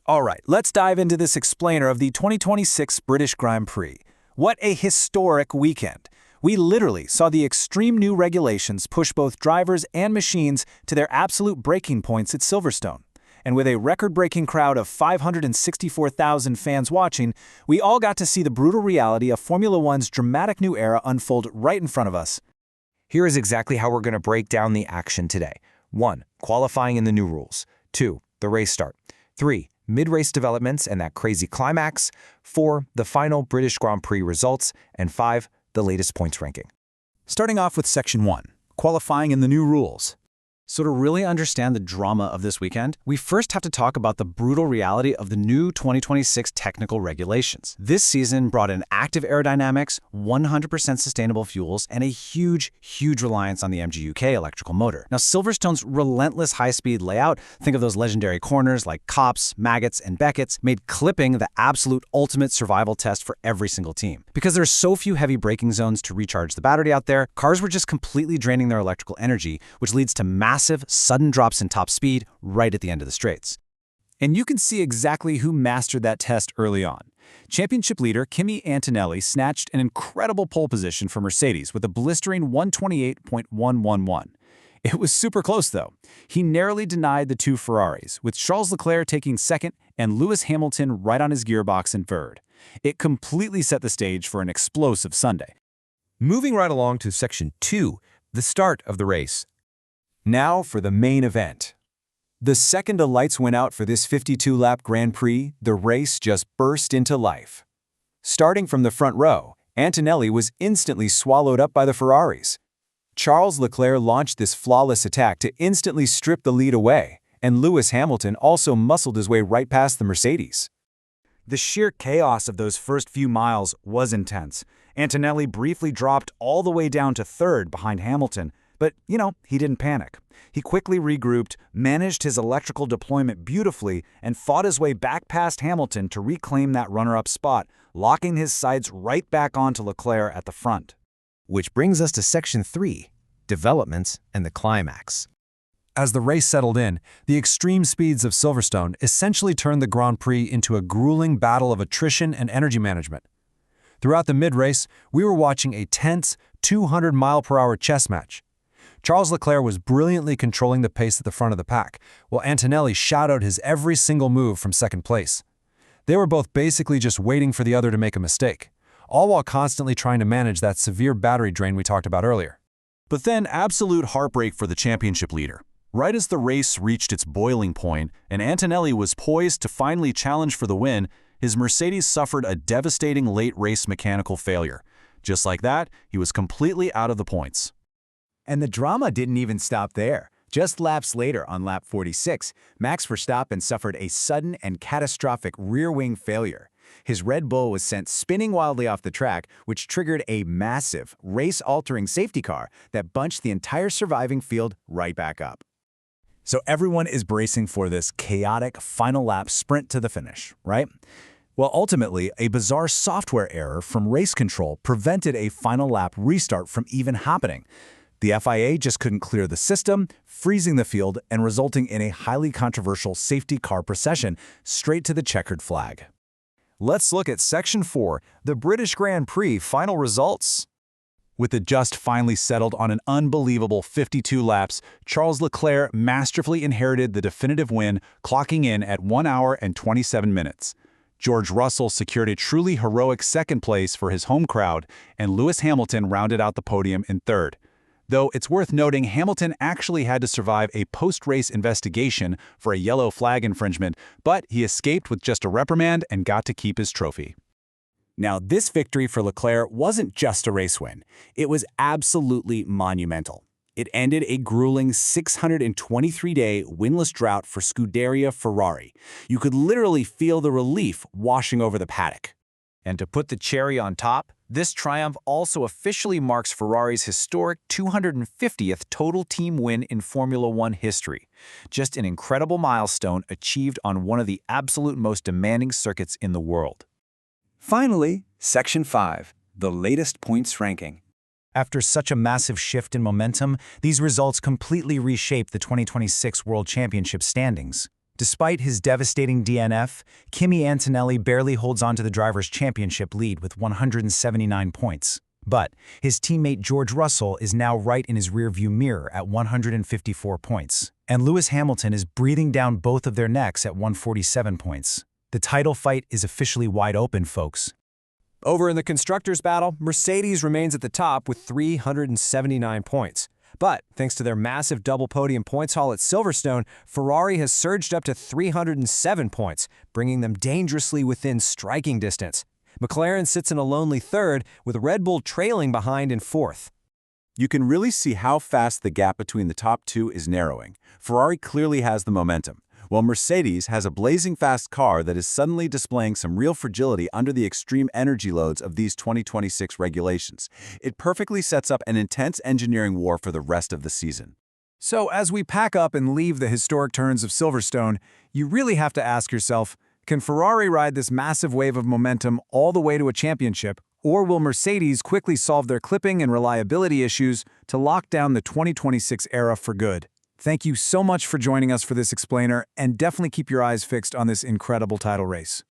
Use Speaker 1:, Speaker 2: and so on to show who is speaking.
Speaker 1: All right, let's dive into this explainer of the 2026 British Grand Prix. What a historic weekend. We literally saw the extreme new regulations push both drivers and machines to their absolute breaking points at Silverstone. And with a record-breaking crowd of 564,000 fans watching, we all got to see the brutal reality of Formula One's dramatic new era unfold right in front of us.
Speaker 2: Here is exactly how we're going to break down the action today. 1. Qualifying and the new rules. 2. The race start. 3. Mid-race developments and that crazy climax. 4. The final British Grand Prix results. And 5. The latest points ranking.
Speaker 1: Starting off with Section 1, Qualifying and the new rules. So to really understand the drama of this weekend, we first have to talk about the brutal reality of the new 2026 technical regulations. This season brought in active aerodynamics, 100% sustainable fuels, and a huge reliance on the MGUK electrical motor. Now, Silverstone's relentless high-speed layout, think of those legendary corners like Copse, Maggots, and Beckett's, made clipping the absolute ultimate survival test for every single team. Because there's so few heavy braking zones to recharge the battery out there, cars were just completely draining their electrical energy, which leads to massive, sudden drops in top speed right at the end of the straights. And you can see exactly who mastered that test early on. Championship leader Kimi Antonelli snatched an incredible pole position for Mercedes with a blistering 128.111. It was super close, though. He narrowly denied the two Ferraris, with Charles Leclerc taking second and Lewis Hamilton right on his gearbox in third. It completely set the stage for an explosive Sunday.
Speaker 2: Moving right along to Section 2, the start of the race.
Speaker 1: Now for the main event. The second the lights went out for this 52-lap Grand Prix, the race just burst into life. Starting from the front row, Antonelli was instantly swallowed up by the Ferraris. Charles Leclerc launched this flawless attack to instantly strip the lead away, and Lewis Hamilton also muscled his way right past the Mercedes. The sheer chaos of those first few miles was intense. Antonelli briefly dropped all the way down to third behind Hamilton, but, he didn't panic. He quickly regrouped, managed his electrical deployment beautifully, and fought his way back past Hamilton to reclaim that runner-up spot, locking his sights right back onto Leclerc at the front.
Speaker 2: Which brings us to Section 3, developments and the climax.
Speaker 1: As the race settled in, the extreme speeds of Silverstone essentially turned the Grand Prix into a grueling battle of attrition and energy management. Throughout the mid-race, we were watching a tense 200-mile-per-hour chess match. Charles Leclerc was brilliantly controlling the pace at the front of the pack, while Antonelli shadowed his every single move from second place. They were both basically just waiting for the other to make a mistake, all while constantly trying to manage that severe battery drain we talked about earlier. But then absolute heartbreak for the championship leader. Right as the race reached its boiling point and Antonelli was poised to finally challenge for the win, his Mercedes suffered a devastating late-race mechanical failure. Just like that, he was completely out of the points. And the drama didn't even stop there. Just laps later, on lap 46, Max Verstappen suffered a sudden and catastrophic rear-wing failure. His Red Bull was sent spinning wildly off the track, which triggered a massive, race-altering safety car that bunched the entire surviving field right back up. So everyone is bracing for this chaotic final lap sprint to the finish, right? Well, ultimately, a bizarre software error from race control prevented a final lap restart from even happening. The FIA just couldn't clear the system, freezing the field and resulting in a highly controversial safety car procession straight to the checkered flag. Let's look at Section 4, the British Grand Prix final results. With the dust finally settled on an unbelievable 52 laps, Charles Leclerc masterfully inherited the definitive win, clocking in at 1 hour and 27 minutes. George Russell secured a truly heroic second place for his home crowd, and Lewis Hamilton rounded out the podium in third. Though it's worth noting Hamilton actually had to survive a post-race investigation for a yellow flag infringement, but he escaped with just a reprimand and got to keep his trophy. Now, this victory for Leclerc wasn't just a race win. It was absolutely monumental. It ended a grueling 623-day winless drought for Scuderia Ferrari. You could literally feel the relief washing over the paddock. And to put the cherry on top, this triumph also officially marks Ferrari's historic 250th total team win in Formula One history. Just an incredible milestone achieved on one of the absolute most demanding circuits in the world. Finally, Section 5, the latest points ranking. After such a massive shift in momentum, these results completely reshape the 2026 World Championship standings.
Speaker 3: Despite his devastating DNF, Kimi Antonelli barely holds on to the Drivers' Championship lead with 179 points. But his teammate George Russell is now right in his rearview mirror at 154 points. And Lewis Hamilton is breathing down both of their necks at 147 points. The title fight is officially wide open, folks.
Speaker 1: Over in the Constructors' battle, Mercedes remains at the top with 379 points. But thanks to their massive double podium points haul at Silverstone, Ferrari has surged up to 307 points, bringing them dangerously within striking distance. McLaren sits in a lonely third, with Red Bull trailing behind in fourth.
Speaker 4: You can really see how fast the gap between the top two is narrowing. Ferrari clearly has the momentum, while Mercedes has a blazing fast car that is suddenly displaying some real fragility under the extreme energy loads of these 2026 regulations. It perfectly sets up an intense engineering war for the rest of the season.
Speaker 1: So as we pack up and leave the historic turns of Silverstone, you really have to ask yourself, can Ferrari ride this massive wave of momentum all the way to a championship, or will Mercedes quickly solve their clipping and reliability issues to lock down the 2026 era for good? Thank you so much for joining us for this explainer, and definitely keep your eyes fixed on this incredible title race.